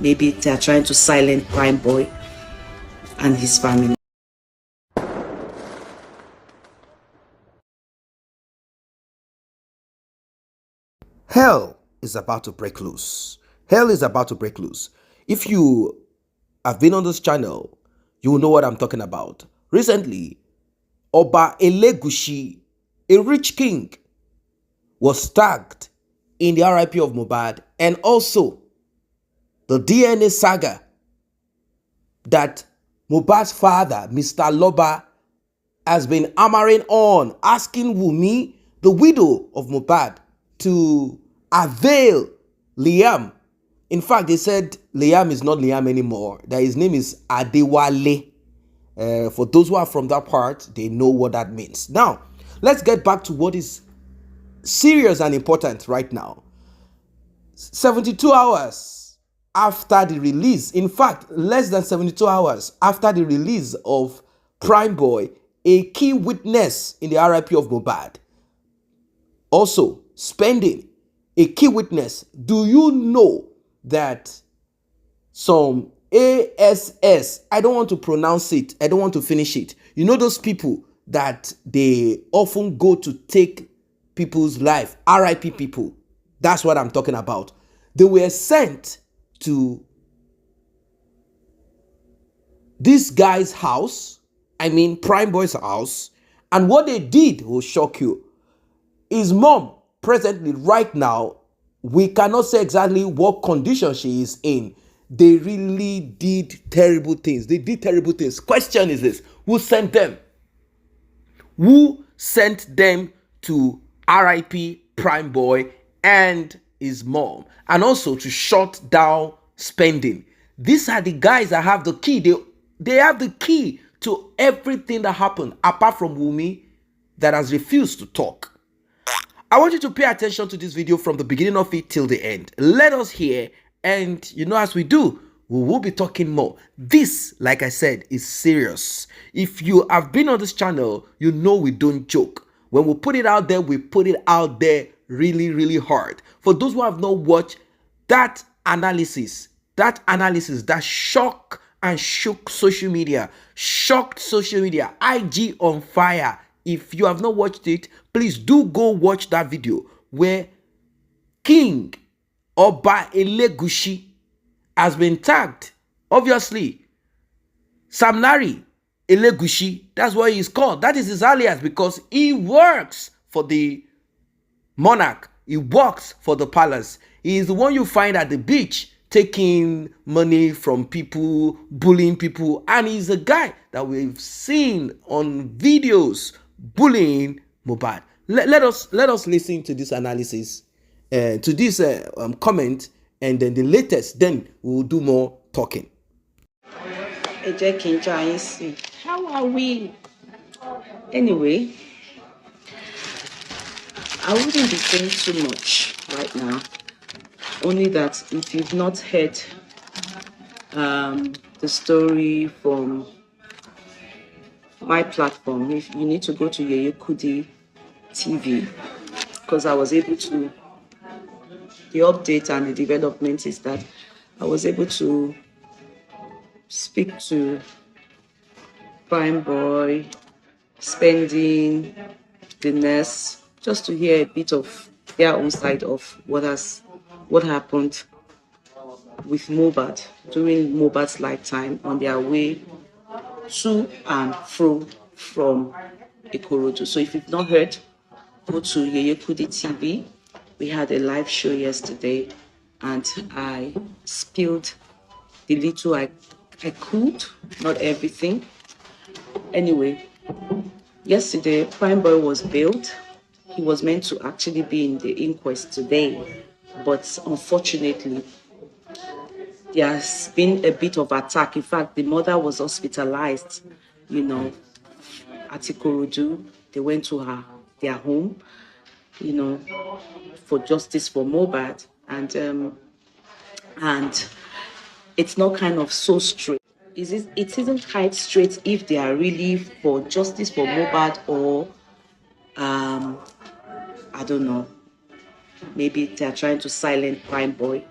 Maybe they are trying to silence Primeboy and his family. Hell is about to break loose. Hell is about to break loose. If you have been on this channel, you will know what I'm talking about. Recently, Oba Elegushi, a rich king, was tagged in the RIP of Mohbad, and also the DNA saga that Mohbad's father, Mr. Loba, has been hammering on, asking Wumi, the widow of Mohbad, to avail Liam. In fact, they said Liam is not Liam anymore, that his name is Adewale. For those who are from that part, they know what that means. Now, let's get back to what is serious and important right now. 72 hours after the release, in fact, less than 72 hours after the release of Primeboy, a key witness in the RIP of Mohbad, also spending a key witness. Do you know that some ASS, I don't want to pronounce it, I don't want to finish it. You know those people that they often go to take people's life, RIP people. That's what I'm talking about. They were sent to this guy's house, I mean Primeboy's house, and what they did will shock you. His mom, presently, right now, we cannot say exactly what condition she is in. They really did terrible things. They did terrible things. Question is this: who sent them? Who sent them to RIP Primeboy and his mom? And also to shut down spending. These are the guys that have the key. They have the key to everything that happened, apart from Wumi, that has refused to talk. I want you to pay attention to this video from the beginning of it till the end. Let us hear, and as we do, we will be talking more. This, like I said, is serious. If you have been on this channel, you know we don't joke. When we put it out there, we put it out there really, really hard. For those who have not watched that analysis that shocked and shook social media, IG on fire. If you have not watched it, please do go watch that video where King Oba Elegushi has been tagged. Obviously, Samlarry Elegushi, that's what he's called. That is his alias because he works for the monarch. He works for the palace. He is the one you find at the beach taking money from people, bullying people, and he's a guy that we've seen on videos bullying Mohbad. Let us listen to this analysis, to this comment, and then the latest. Then we'll do more talking. How are we? Anyway, I wouldn't be saying too much right now. Only that if you've not heard the story from my platform, if you need to go to Elegushi TV, because I was able to, the update and the development is that I was able to speak to Primeboy, spending, the nurse, just to hear a bit of their own side of what happened with Mohbad during Mohbad's lifetime on their way to and fro from Ikorodu. So if you've not heard, go to Elegushi TV. We had a live show yesterday and I spilled the little I could, not everything. Anyway, yesterday Primeboy was bailed. He was meant to actually be in the inquest today, but unfortunately there has been a bit of attack. In fact, the mother was hospitalized, at Ikorodu. They went to their home, for justice for Mohbad, and it's not kind of so straight. It isn't quite straight if they are really for justice for Mohbad or I don't know. Maybe they are trying to silence Primeboy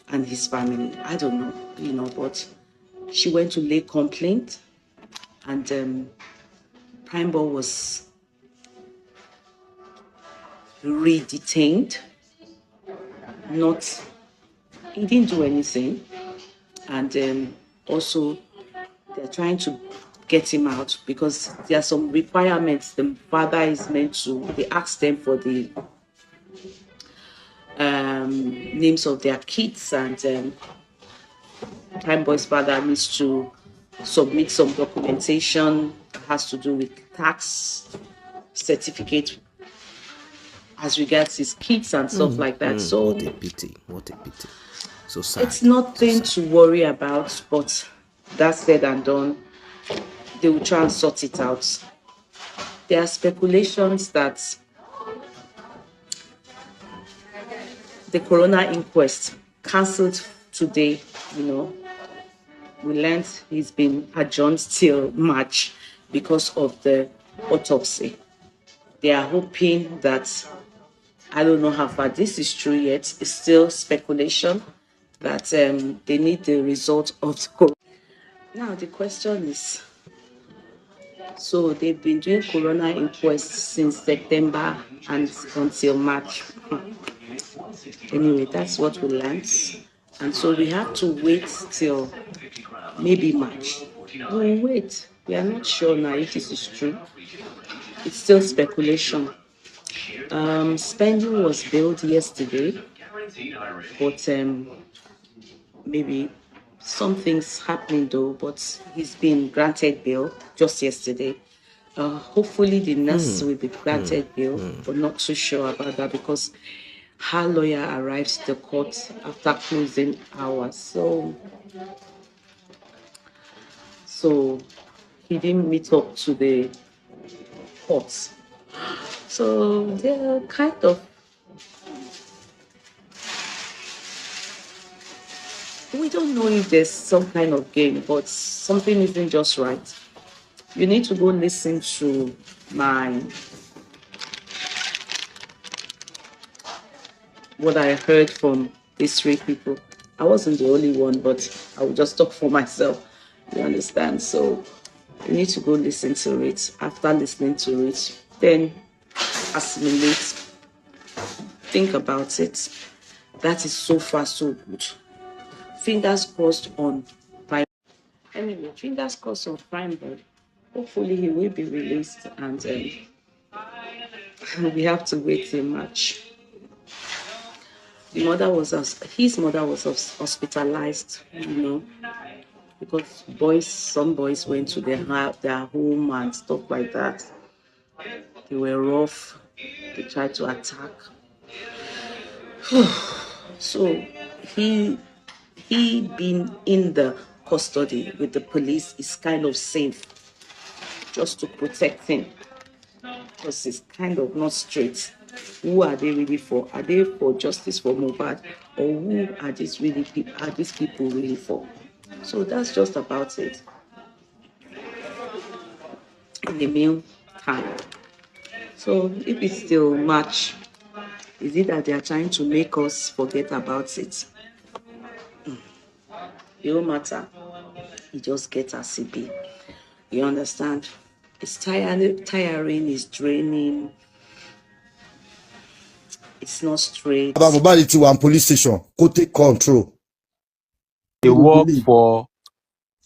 and his family. I don't know, but she went to lay complaint, and Primeboy was re-detained. He didn't do anything, and also they're trying to get him out because there are some requirements the father is meant to. They ask them for the names of their kids, and Primeboy's father needs to submit some documentation that has to do with tax certificate as regards his kids and stuff like that. So what a pity. What a pity. So sad. it's nothing to worry about, but that said and done, they will try and sort it out. There are speculations that the coroner inquest cancelled today. We learned he's been adjourned till March because of the autopsy. They are hoping that, I don't know how far this is true yet, it's still speculation, that they need the result of the coroner. Now the question is, so they've been doing coroner inquest since September and until March. Anyway, that's what we learned. And so we have to wait till maybe March. We'll wait. We are not sure now if this is true. It's still speculation. Spending was billed yesterday, but maybe something's happening though, but he's been granted bail just yesterday. Hopefully the nurse will be granted bail, but not too sure about that because her lawyer arrived to the court after closing hours. So he didn't meet up to the court. So they're kind of, we don't know if there's some kind of game, but something isn't just right. You need to go listen to what I heard from these three people. I wasn't the only one, but I will just talk for myself. You understand? So you need to go listen to it. After listening to it, then assimilate, think about it. That is so far so good. Fingers crossed on Prime. Anyway, fingers crossed on Primeboy. Hopefully he will be released, and we have to wait till March. His mother was hospitalized, because some boys went to their home and stuff like that. They were rough. They tried to attack. So he being in the custody with the police is kind of safe, just to protect him, because it's kind of not straight. Who are they really for? Are they for justice for Mohbad, or who are these people really for? So that's just about it. In the meantime, so if it's still March, is it that they are trying to make us forget about it? It don't matter. You just get a CP. You understand? It's tiring, it's draining. It's not straight. Baba Mohbad ti wà ní police station kó take control. They work for,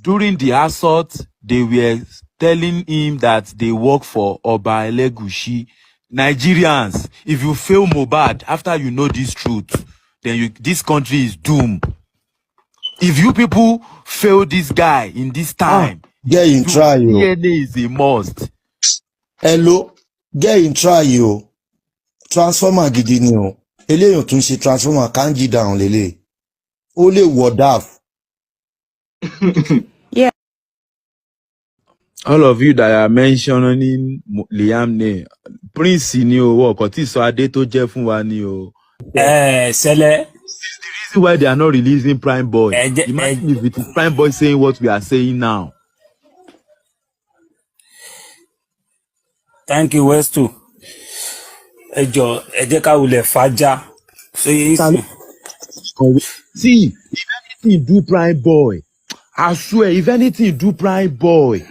during the assault, they were telling him that they work for Oba Elegushi. Nigerians, if you fail Mohbad after you know this truth, then this country is doomed. If you people fail this guy in this time, get in try yo. DNA is a must. Hello, get in try yo. Transformer gidi ni o. Eléyàn tún ṣe transformer kanji down lele. Ó lè wọ daf. Yeah. All of you that are mentioning Liam name, Prince ni o, ọkọ tí sọ adé tó jẹ́ fún wa ni o. Sele. The reason why they are not releasing Primeboy. Imagine if it is Primeboy saying what we are saying now. Thank you, Westu. Ẹ jẹ́ ká wulẹ̀ fàájà. So See, if anything do Primeboy, I swear, if anything do Primeboy,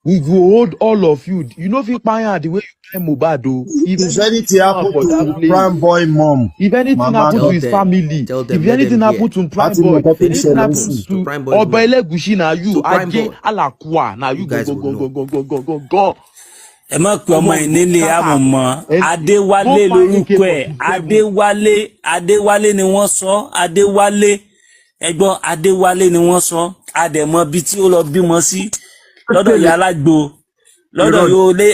we go hold all of you. You know if you pay the way you pay Mohbad do. If If anything anything happen happen for that to place, Primeboy mom, if anything mama happen to Tell no, his them, family, tell them, if let them anything happen hear. to a ti mọ Primeboy, nǹkan If tó ń anything anything ṣẹlẹ̀ ń happen sìn. happens to to Primeboy's Oba mom, Elegushi na you, to Aje Primeboy, Alakua na you you go guys go will go go know. go go go go go. ẹ má pe ọmọ Omo, yìí we go nílé scatter. àmọ̀mọ́ And go adéwálé find lórúkọ ẹ̀ AK-47. adéwálé ni wọ́n sọ adéwálé ẹ̀gbọ́n adéwálé ni wọ́n sọ adẹ̀mọ́ bíi tí ó lọ bímọ sí lọ́dọ̀ ìyá alágbo lọ́dọ̀ Irọ́ yóò lé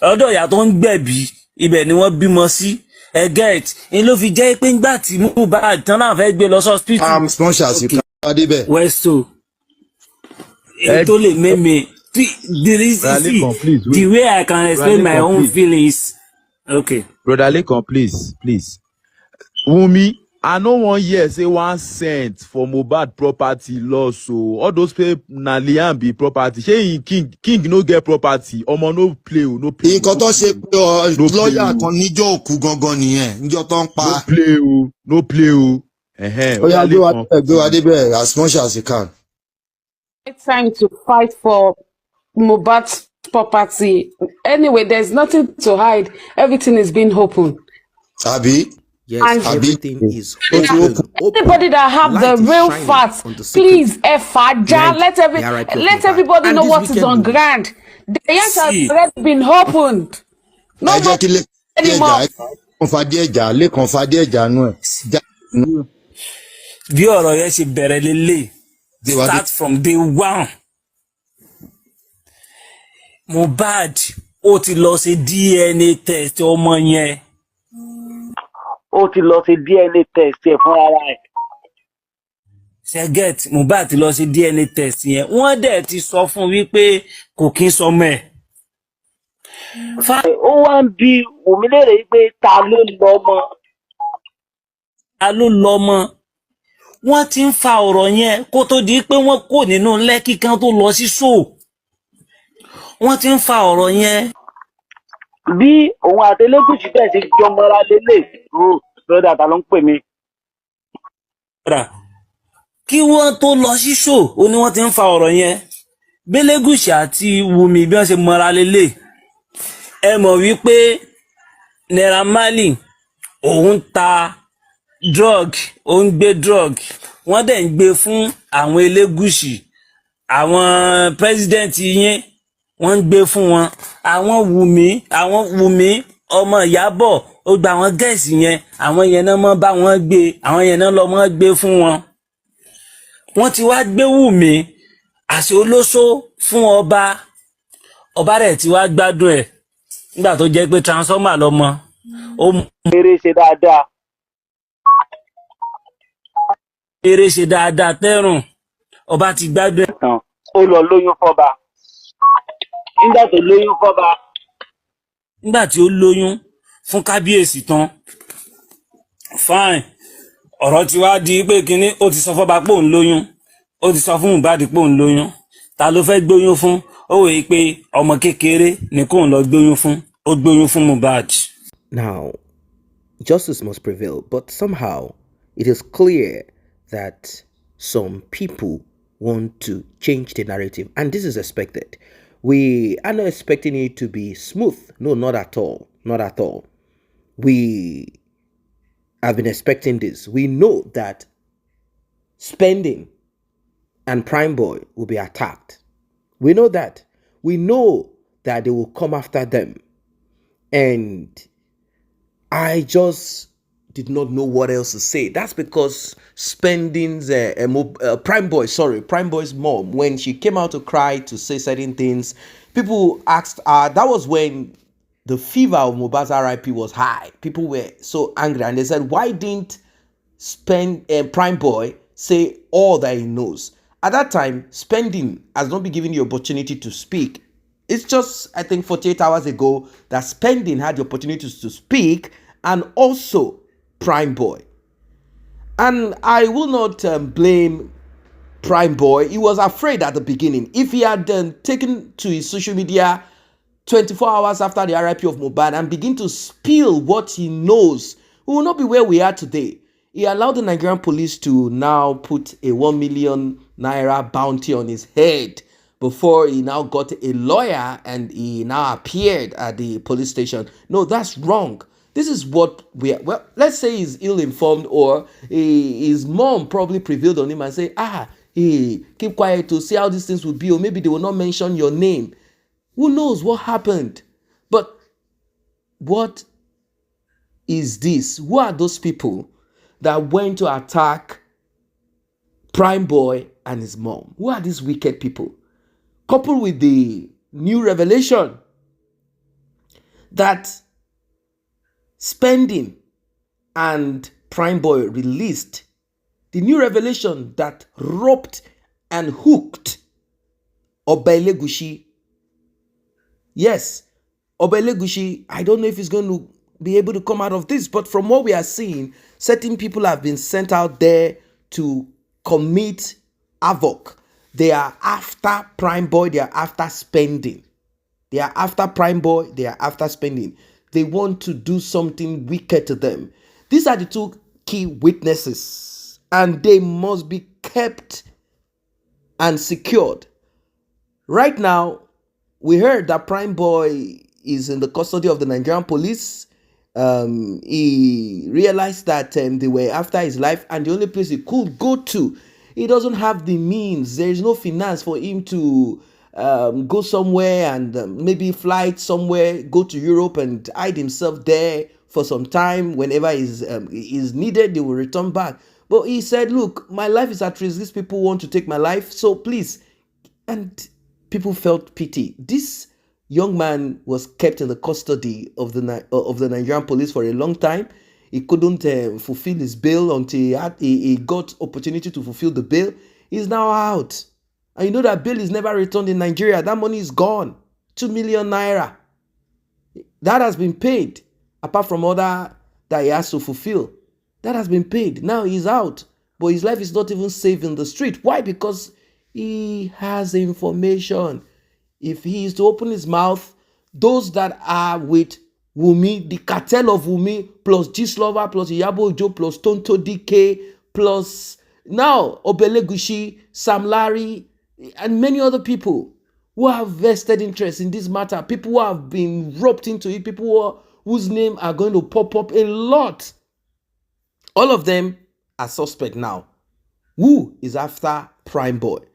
lọ́dọ̀ ìyá tó ń gbẹ̀bí ibẹ̀ ni wọ́n bímọ sí ẹgẹt ni ló fi jẹ́ pé ńgbà tí Mohbad tán náà fẹ́ gbé lọ sọ́spítù sponsors okay ká débẹ̀. westo Eh, tó lè mẹ́mẹ́ the reason Brother see Lekan, please the wait. way I can Brother explain my Lekan, own please. feelings okay. Brother Lekan, please. Wunmi, I no wan hear say 1 cent for Mohbad property loss. So all those people na Liam be property. Shey king no get property. Omo no play o, no play o, Nǹkan no tó ṣe play pé o. No play lọ́ọ̀yà o. kan níjọ́ òkú gangan nìyẹn níjọ́ tó ń pa. No play o. No play o. Ó yá Oya Lekan, gbé wa continue. débẹ̀ as much as you can. It's time to fight for Mohbad's property. Anyway, there's nothing to hide. Everything is being open. Àbí? Yes, And everything is Ó ti open. anybody that have Light the is real shining facts, on the secret please, Efaja, behind let the RIP of Mohbad. everybody And know this what is weekend on will ground. The yansh has See, already been opened. Ẹ No jẹ́ more kí Lẹ́kan anymore. fadé ẹ̀jà Lẹ́kan fadé ẹ̀jà nú ẹ̀. bí ọ̀rọ̀ yẹn ṣe bẹ̀rẹ̀ lélẹ̀ Gbé wa dé. start from day one Mohbad ó ti lọ ṣe DNA test ọmọ yẹn ó ti lọ ṣe DNA test ẹ̀ fún ara ẹ̀ ṣẹ́gẹ̀t Mohbad ti lọ ṣe DNA test yẹn wọ́n dẹ̀ ti sọ fún wípé kò kí ń sọmọ ẹ̀. ó wá ń bi Wùmí léèrè pé ta ló lọ́mọ wọ́n ti ń fa ọ̀rọ̀ yẹn kó tó di pé wọ́n kò nínú Lẹ́kì kan tó lọ sí ṣóò wọ́n ti ń fa ọ̀rọ̀ yẹn. bí òun àti Elégùṣì bẹ́ẹ̀ ṣe jọ mọ́ra lélẹ̀ lọ́dà ta ló ń pè mí. kí wọ́n tó lọ sí ṣóò ó ní wọ́n ti ń fa ọ̀rọ̀ yẹn bí Elégùṣì àti Wùmí bí wọ́n ṣe mọ́ra lélẹ̀ ẹ mọ̀ wípé Naira Marley òun ta drug ó ń gbé drug wọ́n dẹ̀ ń gbé fún àwọn Elégùṣì àwọn president yín wọ́n ń gbé fún wọn àwọn Wùmí ọmọ Ìyábọ̀ ó gba àwọn gẹ̀ẹ́sì yẹn àwọn yẹn náà mọ́ bá wọn gbé àwọn yẹn náà lọ́ mọ́ gbé fún wọn wọ́n ti wá gbé Wùmí àṣẹ olóṣó fún ọba rẹ̀ ti wá gbádùn ẹ̀ nígbà tó jẹ́ pé transformer lọ́mọ ó mú eré ṣe dáadáa tẹ́rùn ọba ti gbádùn ẹ̀ tán ó lọ lóyún fọ́ba nígbà tí ó lóyún fún kábíyèsí tán fine ọ̀rọ̀ ti wá di pé kínní ó ti sọ fọ́ba pé òun lóyún ó ti sọ fún Mohbad pé òun lóyún ta ló fẹ́ gbóyún fún ó wòye pé ọmọ kékeré ni kóun lọ gbóyún fún ó gbóyún fún Mohbad. Now, justice must prevail, but somehow it is clear that some people want to change the narrative, and this is expected. We are not expecting it to be smooth. No, not at all. Not at all. We have been expecting this. We know that spending and Primeboy will be attacked. We know that. We know that they will come after them. And I just did not know what else to say. That's because Spending's Primeboy's mom, when she came out to cry to say certain things, people asked that was when the fever of Mohbad's RIP was high. People were so angry and they said, why didn't Primeboy say all that he knows? At that time, Spending has not been given the opportunity to speak. It's just, I think, 48 hours ago that Spending had the opportunity to speak, and also Primeboy. And I will not blame Primeboy. He was afraid at the beginning. If he had taken to his social media 24 hours after the RIP of Mohbad and begin to spill what he knows, we will not be where we are today. He allowed the Nigerian police to now put a 1 million naira bounty on his head before he now got a lawyer and he now appeared at the police station. No, that's wrong. This is what well, let's say he's ill-informed, or his mom probably prevailed on him and say, hey, keep quiet to see how these things will be, or maybe they will not mention your name. Who knows what happened? But what is this? Who are those people that went to attack Primeboy and his mom? Who are these wicked people? Coupled with the new revelation that Spending and Primeboy released, the new revelation that roped and hooked Elegushi. Yes, Elegushi, I don't know if he's going to be able to come out of this, but from what we are seeing, certain people have been sent out there to commit havoc. They are after Primeboy, they are after Spending. They are after Primeboy, they are after Spending. They want to do something wicked to them. These are the two key witnesses, and they must be kept and secured. Right now, we heard that Primeboy is in the custody of the Nigerian police. He realized that they were after his life, and the only place he could go to, he doesn't have the means. There is no finance for him to go somewhere and maybe fly somewhere, go to Europe and hide himself there for some time. Whenever is needed, they will return back. But he said, look, my life is at risk. These people want to take my life, so please. And people felt pity. This young man was kept in the custody of the Nigerian police for a long time. He couldn't fulfill his bail until he got opportunity to fulfill the bail. He's now out. And you know that bail is never returned in Nigeria. That money is gone. 2 million naira. That has been paid. Apart from other that he has to fulfill. That has been paid. Now he's out. But his life is not even safe in the street. Why? Because he has information. If he is to open his mouth, those that are with Wumi, the cartel of Wumi, plus Gislover, plus Iyabo Ojo, plus Tonto DK, plus now Elegushi, Samlarry, and many other people who have vested interest in this matter, people who have been roped into it, people whose name are going to pop up a lot. All of them are suspect now. Who is after Primeboy?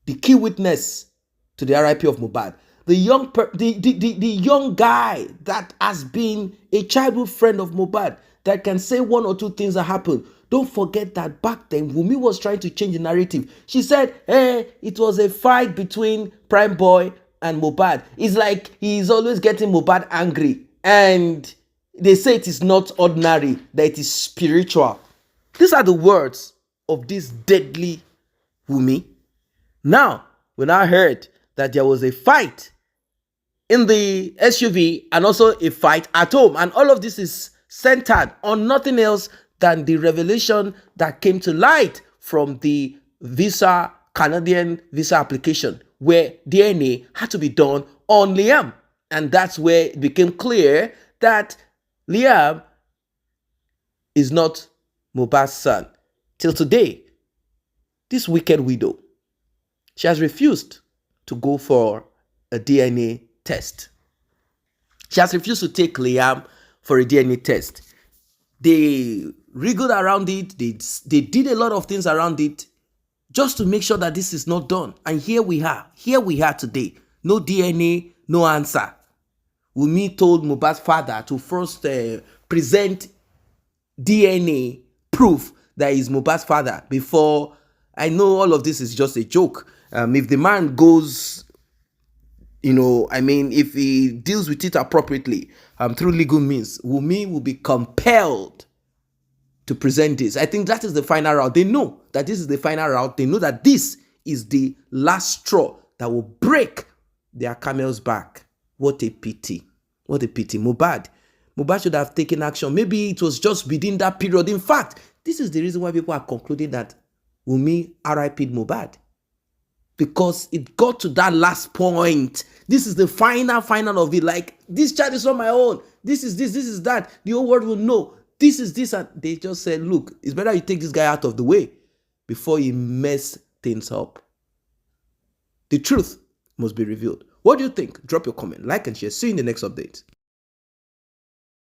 The key witness to the RIP of Mohbad. The young guy that has been a childhood friend of Mohbad that can say one or two things that happened. Don't forget that back then, Wumi was trying to change the narrative. She said, hey, it was a fight between Primeboy and Mohbad. It's like he's always getting Mohbad angry. And they say it is not ordinary, that it is spiritual. These are the words of this deadly Wumi. Now, when I heard that there was a fight in the SUV and also a fight at home, and all of this is centered on nothing else than the revelation that came to light from the Canadian visa application, where DNA had to be done on Liam. And that's where it became clear that Liam is not Mohbad's son. Till today, this wicked widow, she has refused to go for a DNA test. She has refused to take Liam for a DNA test. They wriggled around it. They did a lot of things around it just to make sure that this is not done. And here we are. Here we are today. No DNA, no answer. Wumi told Mohbad's father to first present DNA proof that he's Mohbad's father before. I know all of this is just a joke. If the man goes, if he deals with it appropriately through legal means, Wumi will be compelled to present this. I think that is the final route. They know that this is the final route. They know that this is the last straw that will break their camel's back. What a pity. What a pity. Mohbad should have taken action. Maybe it was just within that period. In fact, this is the reason why people are concluding that Wumi RIP'd Mohbad. Because it got to that last point. This is the final of it. Like, this child is not my own. This is this is that. The whole world will know. this is this, and they just said, look, it's better you take this guy out of the way before he mess things up. The truth must be revealed. What do you think? Drop your comment, like and share. See you in the next update.